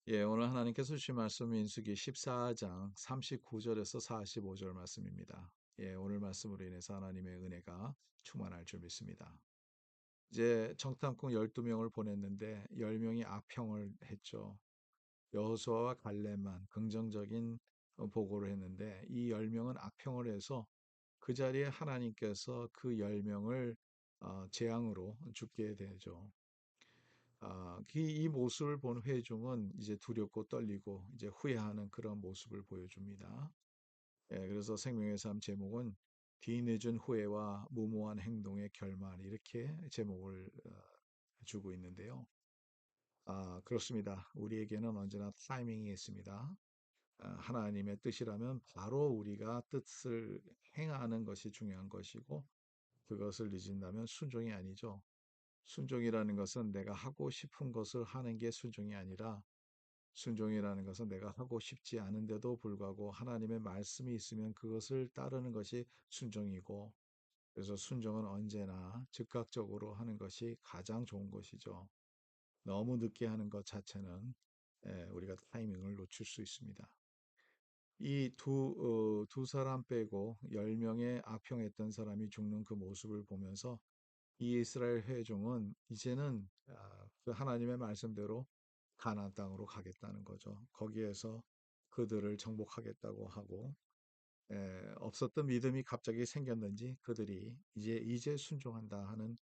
오늘 하나님께서 주신 말씀 민수기 14장 39절에서 45절 말씀입니다. 오늘 말씀으로 인해서 하나님의 은혜가 충만할 줄 믿습니다. 이제 정탐꾼 12명을 보냈는데 10명이 악평을 했죠. 여호수아와 갈렙만 긍정적인 보고를 했는데 이 10명은 악평을 해서 그 자리에 하나님께서 그 10명을 재앙으로 죽게 되죠. 이 모습을 본 회중은 이제 두렵고 떨리고 이제 후회하는 그런 모습을 보여줍니다. 그래서 생명의 삶 제목은 뒤늦은 후회와 무모한 행동의 결말 이렇게 제목을 주고 있는데요. 그렇습니다. 우리에게는 언제나 타이밍이 있습니다. 하나님의 뜻이라면 바로 우리가 뜻을 행하는 것이 중요한 것이고 그것을 잊은다면 순종이 아니죠. 순종이라는 것은 내가 하고 싶은 것을 하는 게 순종이 아니라 순종이라는 것은 내가 하고 싶지 않은데도 불구하고 하나님의 말씀이 있으면 그것을 따르는 것이 순종이고 그래서 순종은 언제나 즉각적으로 하는 것이 가장 좋은 것이죠. 너무 늦게 하는 것 자체는 우리가 타이밍을 놓칠 수 있습니다. 이 두 사람 빼고 10명의 악평했던 사람이 죽는 그 모습을 보면서 이 이스라엘 회중은 이제는 그 하나님의 말씀대로 가나안 땅으로 가겠다는 거죠. 거기에서 그들을 정복하겠다고 하고 없었던 믿음이 갑자기 생겼는지 그들이 이제 순종한다 하는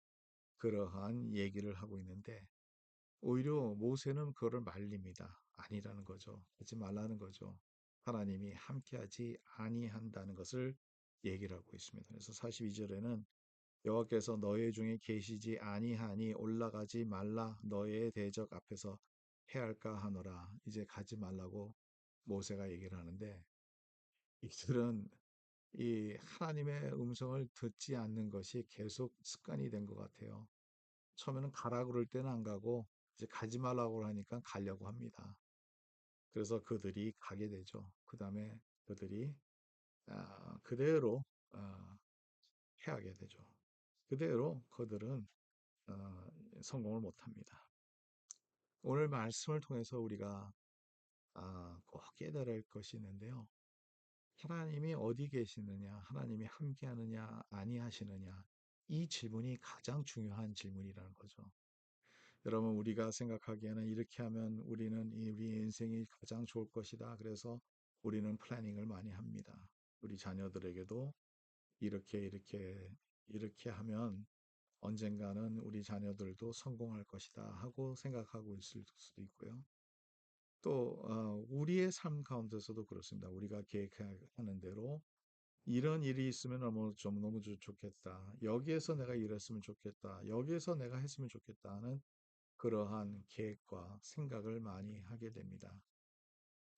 그러한 얘기를 하고 있는데 오히려 모세는 그거를 말립니다. 아니라는 거죠. 하지 말라는 거죠. 하나님이 함께하지 아니한다는 것을 얘기를 하고 있습니다. 그래서 42절에는 여호와께서 너희 중에 계시지 아니하니 올라가지 말라 너의 대적 앞에서 해할까 하노라. 이제 가지 말라고 모세가 얘기를 하는데 이들은 이 하나님의 음성을 듣지 않는 것이 계속 습관이 된 것 같아요. 처음에는 가라 그럴 때는 안 가고 이제 가지 말라고 하니까 가려고 합니다. 그래서 그들이 가게 되죠. 그 다음에 그들이 그대로 해하게 되죠. 그대로 그들은 어, 성공을 못합니다. 오늘 말씀을 통해서 우리가 꼭 깨달을 것이 있는데요. 하나님이 어디 계시느냐, 하나님이 함께하느냐, 아니하시느냐, 이 질문이 가장 중요한 질문이라는 거죠. 여러분, 우리가 생각하기에는 이렇게 하면 우리 인생이 가장 좋을 것이다. 그래서 우리는 플래닝을 많이 합니다. 우리 자녀들에게도 이렇게 하면 언젠가는 우리 자녀들도 성공할 것이다 하고 생각하고 있을 수도 있고요. 또 우리의 삶 가운데서도 그렇습니다. 우리가 계획하는 대로 이런 일이 있으면 너무 좋겠다. 여기에서 내가 일했으면 좋겠다. 여기에서 내가 했으면 좋겠다 하는 그러한 계획과 생각을 많이 하게 됩니다.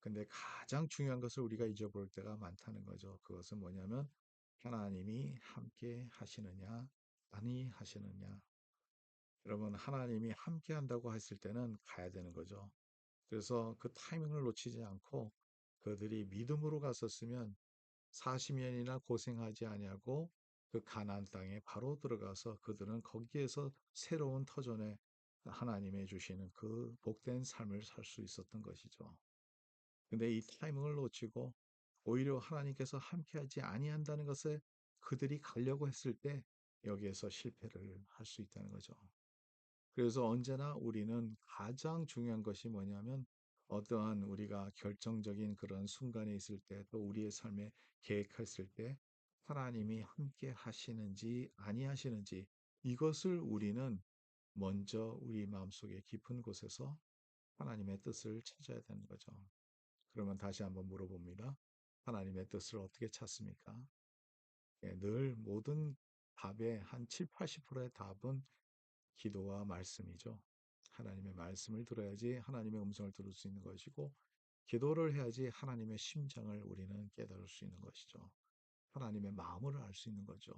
근데 가장 중요한 것을 우리가 잊어볼 때가 많다는 거죠. 그것은 뭐냐면 하나님이 함께 하시느냐, 아니 하시느냐. 여러분, 하나님이 함께 한다고 했을 때는 가야 되는 거죠. 그래서 그 타이밍을 놓치지 않고 그들이 믿음으로 갔었으면 40년이나 고생하지 아니하고 그 가나안 땅에 바로 들어가서 그들은 거기에서 새로운 터전에 하나님의 주시는 그 복된 삶을 살 수 있었던 것이죠. 근데 이 타이밍을 놓치고 오히려 하나님께서 함께하지 아니한다는 것에 그들이 가려고 했을 때 여기에서 실패를 할 수 있다는 거죠. 그래서 언제나 우리는 가장 중요한 것이 뭐냐면 어떠한 우리가 결정적인 그런 순간에 있을 때 또 우리의 삶에 계획했을 때 하나님이 함께 하시는지 아니하시는지 이것을 우리는 먼저 우리 마음속에 깊은 곳에서 하나님의 뜻을 찾아야 되는 거죠. 그러면 다시 한번 물어봅니다. 하나님의 뜻을 어떻게 찾습니까? 늘 모든 답의 한 7, 80%의 답은 기도와 말씀이죠. 하나님의 말씀을 들어야지 하나님의 음성을 들을 수 있는 것이고, 기도를 해야지 하나님의 심장을 우리는 깨달을 수 있는 것이죠. 하나님의 마음을 알 수 있는 거죠.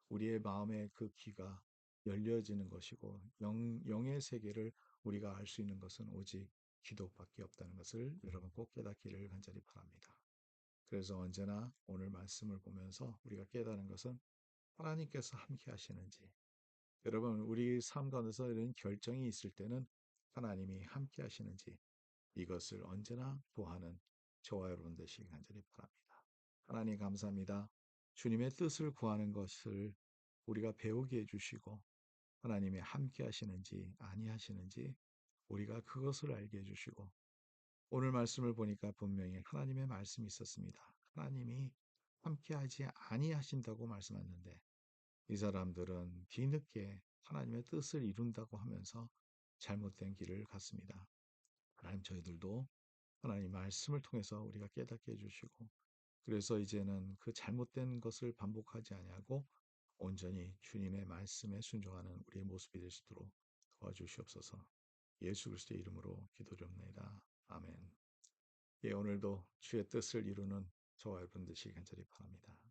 우리의 마음의 그 귀가 열려지는 것이고, 영의 세계를 우리가 알 수 있는 것은 오직 기도밖에 없다는 것을 여러분 꼭 깨닫기를 간절히 바랍니다. 그래서 언제나 오늘 말씀을 보면서 우리가 깨달은 것은 하나님께서 함께 하시는지, 여러분, 우리 삶 가운데서 이런 결정이 있을 때는 하나님이 함께 하시는지 이것을 언제나 구하는 저와 여러분 되시기 간절히 바랍니다. 하나님 감사합니다. 주님의 뜻을 구하는 것을 우리가 배우게 해주시고 하나님이 함께 하시는지 아니하시는지 우리가 그것을 알게 해주시고 오늘 말씀을 보니까 분명히 하나님의 말씀이 있었습니다. 하나님이 함께하지 아니하신다고 말씀하셨는데 이 사람들은 뒤늦게 하나님의 뜻을 이룬다고 하면서 잘못된 길을 갔습니다. 하나님 저희들도 하나님 말씀을 통해서 우리가 깨닫게 해주시고 그래서 이제는 그 잘못된 것을 반복하지 아니하고 온전히 주님의 말씀에 순종하는 우리의 모습이 될 수 있도록 도와주시옵소서. 예수 그리스도의 이름으로 기도드립니다. 아멘. 예, 오늘도 주의 뜻을 이루는 저와 여러분 되시기 간절히 바랍니다.